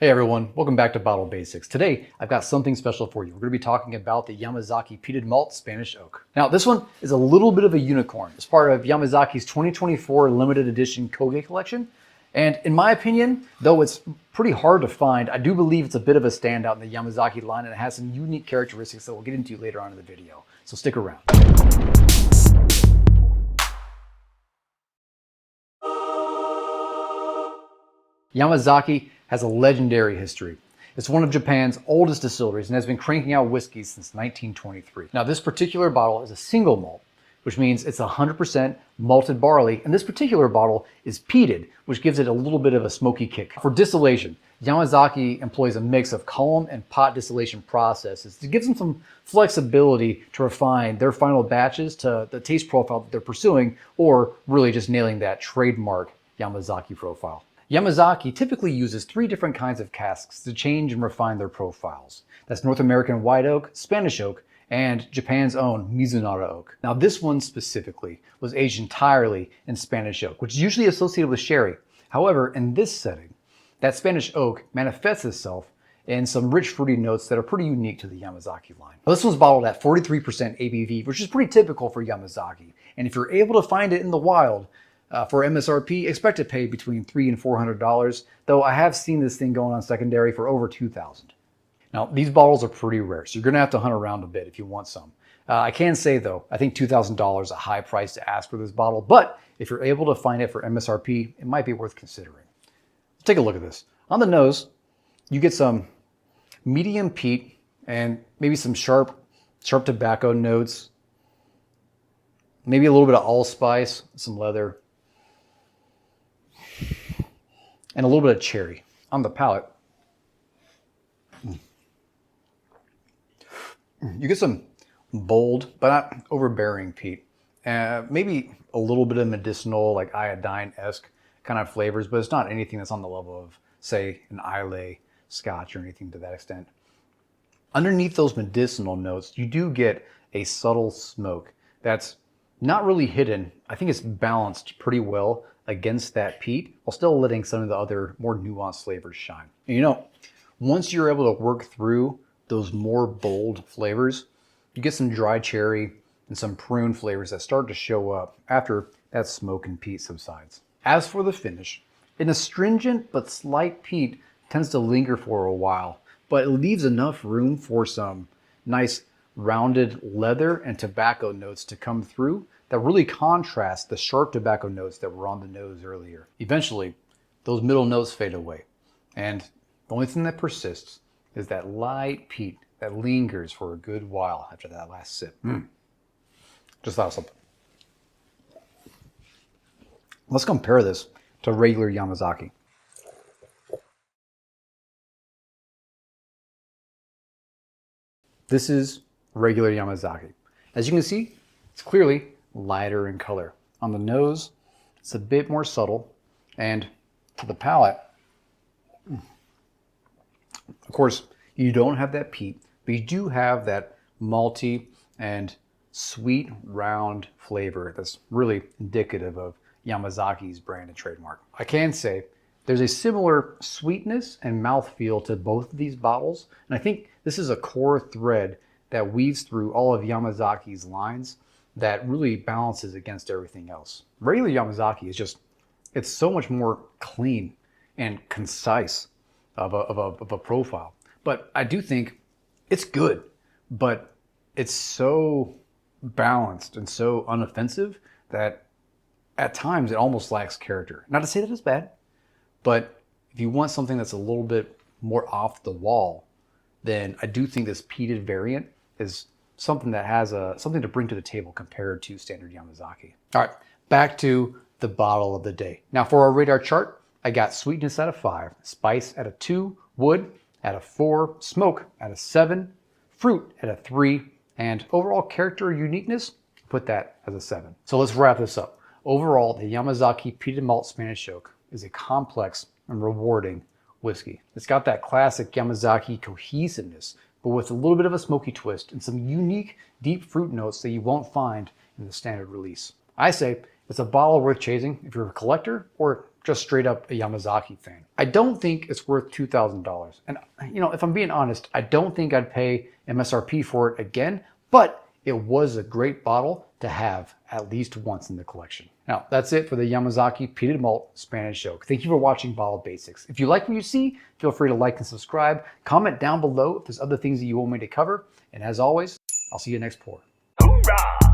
Hey everyone, welcome back to Bottle Basics. Today, I've got something special for you. We're going to be talking about the Yamazaki Peated Malt Spanish Oak. Now, this one is a little bit of a unicorn. It's part of Yamazaki's 2024 limited edition Koge collection. And in my opinion, though it's pretty hard to find, I do believe it's a bit of a standout in the Yamazaki line and it has some unique characteristics that we'll get into later on in the video. So stick around. Yamazaki has a legendary history. It's one of Japan's oldest distilleries and has been cranking out whiskey since 1923. Now, this particular bottle is a single malt, which means it's 100% malted barley, and this particular bottle is peated, which gives it a little bit of a smoky kick. For distillation, Yamazaki employs a mix of column and pot distillation processes to give them some flexibility to refine their final batches to the taste profile that they're pursuing, or really just nailing that trademark Yamazaki profile. Yamazaki typically uses 3 different kinds of casks to change and refine their profiles. That's North American white oak, Spanish oak, and Japan's own Mizunara oak. Now, this one specifically was aged entirely in Spanish oak, which is usually associated with sherry. However, in this setting, that Spanish oak manifests itself in some rich fruity notes that are pretty unique to the Yamazaki line. Now, this one's bottled at 43% ABV, which is pretty typical for Yamazaki. And if you're able to find it in the wild, for MSRP, expect to pay between $300 and $400, though I have seen this thing going on secondary for over $2,000. Now, these bottles are pretty rare, so you're going to have to hunt around a bit if you want some. I can say, though, I think $2,000 is a high price to ask for this bottle, but if you're able to find it for MSRP, it might be worth considering. Let's take a look at this. On the nose, you get some medium peat and maybe some sharp tobacco notes, maybe a little bit of allspice, some leather, and a little bit of cherry. On the palate, you get some bold, but not overbearing peat. Maybe a little bit of medicinal, like iodine-esque kind of flavors, but it's not anything that's on the level of, say, an Islay Scotch or anything to that extent. Underneath those medicinal notes, you do get a subtle smoke that's not really hidden. I think it's balanced pretty well against that peat while still letting some of the other more nuanced flavors shine. And you know, once you're able to work through those more bold flavors, you get some dry cherry and some prune flavors that start to show up after that smoke and peat subsides. As for the finish, an astringent but slight peat tends to linger for a while, but it leaves enough room for some nice rounded leather and tobacco notes to come through that really contrast the sharp tobacco notes that were on the nose earlier. Eventually, those middle notes fade away, and the only thing that persists is that light peat that lingers for a good while after that last sip. Just thought of something. Let's compare this to regular Yamazaki. This is regular Yamazaki. As you can see, it's clearly lighter in color. On the nose, it's a bit more subtle, and to the palate, of course, you don't have that peat, but you do have that malty and sweet, round flavor that's really indicative of Yamazaki's brand and trademark. I can say there's a similar sweetness and mouthfeel to both of these bottles, and I think this is a core thread that weaves through all of Yamazaki's lines that really balances against everything else. Regular Yamazaki is just, it's so much more clean and concise of a profile. But I do think it's good, but it's so balanced and so unoffensive that at times it almost lacks character. Not to say that it's bad, but if you want something that's a little bit more off the wall, then I do think this peated variant is something that has something to bring to the table compared to standard Yamazaki. All right, back to the bottle of the day. Now for our radar chart, I got sweetness at a 5, spice at a 2, wood at a 4, smoke at a 7, fruit at a 3, and overall character uniqueness, put that as a 7. So let's wrap this up. Overall, the Yamazaki Peated Malt Spanish Oak is a complex and rewarding whiskey. It's got that classic Yamazaki cohesiveness, but with a little bit of a smoky twist and some unique deep fruit notes that you won't find in the standard release. I say it's a bottle worth chasing if you're a collector or just straight up a Yamazaki fan. I don't think it's worth $2,000. And if I'm being honest, I don't think I'd pay MSRP for it again, but it was a great bottle to have at least once in the collection. Now, that's it for the Yamazaki Peated Malt Spanish Oak. Thank you for watching Bottle Basics. If you like what you see, feel free to like and subscribe. Comment down below if there's other things that you want me to cover. And as always, I'll see you next pour. Hoorah!